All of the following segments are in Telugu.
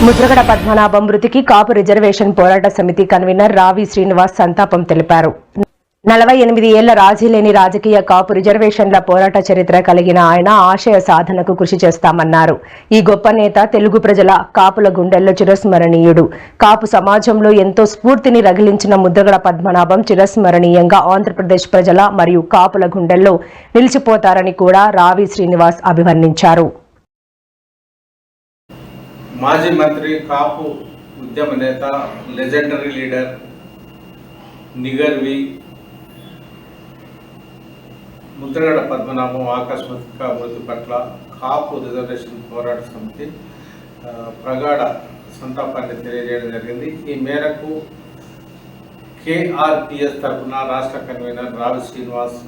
ముద్రగడ పద్మనాభం మృతికి కాపు రిజర్వేషన్ పోరాట సమితి కన్వీనర్ రావి శ్రీనివాస్ సంతాపం తెలిపారు. 48 ఏళ్ల రాజీలేని రాజకీయ కాపు రిజర్వేషన్ల పోరాట చరిత్ర కలిగిన ఆయన ఆశయ సాధనకు కృషి చేస్తామన్నారు. ఈ గొప్ప నేత తెలుగు ప్రజల కాపుల గుండెల్లో చిరస్మరణీయుడు. కాపు సమాజంలో ఎంతో స్ఫూర్తిని రగిలించిన ముద్రగడ పద్మనాభం చిరస్మరణీయంగా ఆంధ్రప్రదేశ్ ప్రజల మరియు కాపుల గుండెల్లో నిలిచిపోతారని కూడా రావి శ్రీనివాస్ అభివర్ణించారు. మాజీ మంత్రి, కాపు ఉద్యమ నేత, లెజెండరీ లీడర్, నిగర్వి ముద్రగడ పద్మనాభం ఆకస్మిక మృతి పట్ల కాపు రిజర్వేషన్ పోరాట సమితి ప్రగాఢ సంతాపాన్ని తెలియజేయడం జరిగింది. ఈ మేరకు KRPS తరఫున రాష్ట్ర కన్వీనర్ రావి శ్రీనివాస్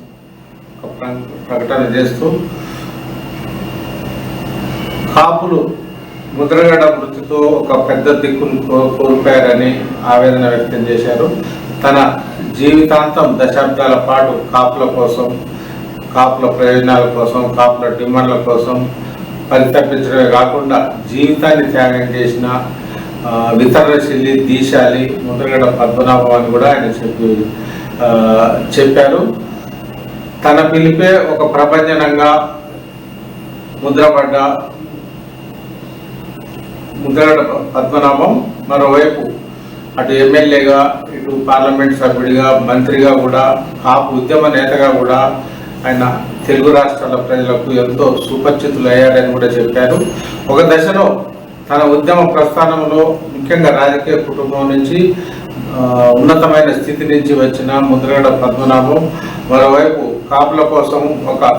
ప్రకటన చేస్తూ కాపులు ముద్రగడ మృతితో ఒక పెద్ద దిక్కును కోల్పోయారని ఆవేదన వ్యక్తం చేశారు. తన జీవితాంతం దశాబ్దాల పాటు కాపుల కోసం, కాపుల ప్రయోజనాల కోసం, కాపుల డిమాండ్ల కోసం పరితపించడమే కాకుండా జీవితాన్ని త్యాగం చేసిన వితరణశీలి, దీశాలి ముద్రగడ పద్మనాభం అని కూడా ఆయన చెప్పారు. తన పిలిపే ఒక ప్రపంచనంగా ముద్రపడ్డ ముద్రగడ పద్మనాభం మరోవైపు అటు ఎమ్మెల్యేగా, ఇటు పార్లమెంట్ సభ్యుడిగా, మంత్రిగా కూడా, కాపు ఉద్యమ నేతగా కూడా ఆయన తెలుగు రాష్ట్రాల ప్రజలకు ఎంతో సుపరిచితులు అయ్యారని కూడా చెప్పారు. ఒక దశలో తన ఉద్యమ ప్రస్థానంలో ముఖ్యంగా రాజకీయ కుటుంబం నుంచి ఉన్నతమైన స్థితి నుంచి వచ్చిన ముద్రగడ పద్మనాభం మరోవైపు కాపుల కోసం ఒక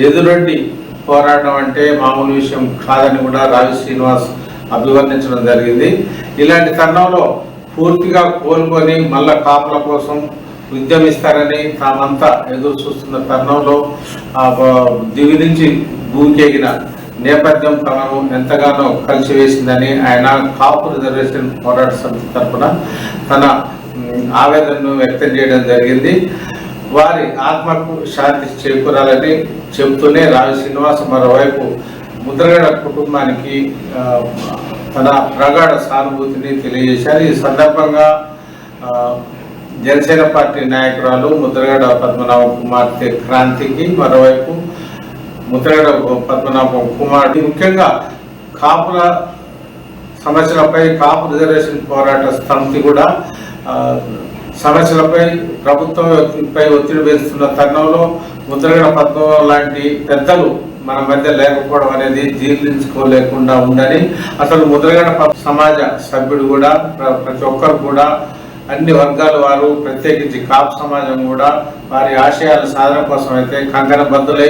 ఎదురొడ్డి పోరాటం అంటే మామూలు విషయం కాదని కూడా రావి శ్రీనివాస్ అభివర్ణించడం జరిగింది. ఇలాంటి తరుణంలో పూర్తిగా కోలుకొని మళ్ళా కాపుల కోసం ఉద్యమిస్తారని తామంతా ఎదురు చూస్తున్న తరుణంలో దివి నుంచి భూమికెగిన నేపథ్యం తమను ఎంతగానో కలిసివేసిందని ఆయన కాపు రిజర్వేషన్ పోరాట సమితి తరఫున తన ఆవేదనను వ్యక్తం చేయడం జరిగింది. వారి ఆత్మకు శాంతి చేకూరాలని చెబుతూనే రావి శ్రీనివాస్ మరోవైపు ముద్రగడ కుటుంబానికి తన ప్రగాఢ సానుభూతిని తెలియజేశారు. ఈ సందర్భంగా జనసేన పార్టీ నాయకురాలు ముద్రగడ పద్మనాభం కుమార్తె క్రాంతికి, మరోవైపు ముద్రగడ పద్మనాభం కుమారుడు ముఖ్యంగా కాపుల సమస్యలపై కాపు రిజర్వేషన్ పోరాట సమితి కూడా సమస్యలపై ప్రభుత్వంపై ఒత్తిడి పెంచుతున్న తరుణంలో ముద్రగడ పద్మనాభం లాంటి పెద్దలు మన మధ్య లేకపోవడం అనేది జీర్ణించుకోలేకుండా ఉందని, అసలు ముద్రగడ సమాజ సభ్యుడు కూడా ప్రతి ఒక్కరు కూడా అన్ని వర్గాల వారు, ప్రత్యేకించి కాపు సమాజం కూడా వారి ఆశయాల సాధన కోసం అయితే కంకణబద్ధులై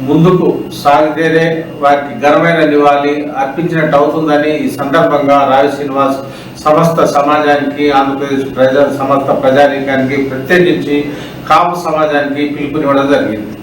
ముందుకు సాగితేనే వారికి ఘనమైన నివాళి అర్పించినట్టు అవుతుందని ఈ సందర్భంగా రావి శ్రీనివాస్ సమస్త సమాజానికి, ఆంధ్రప్రదేశ్ సమస్త ప్రజానీకానికి, ప్రత్యేకించి కాపు సమాజానికి పిలుపునివ్వడం జరిగింది.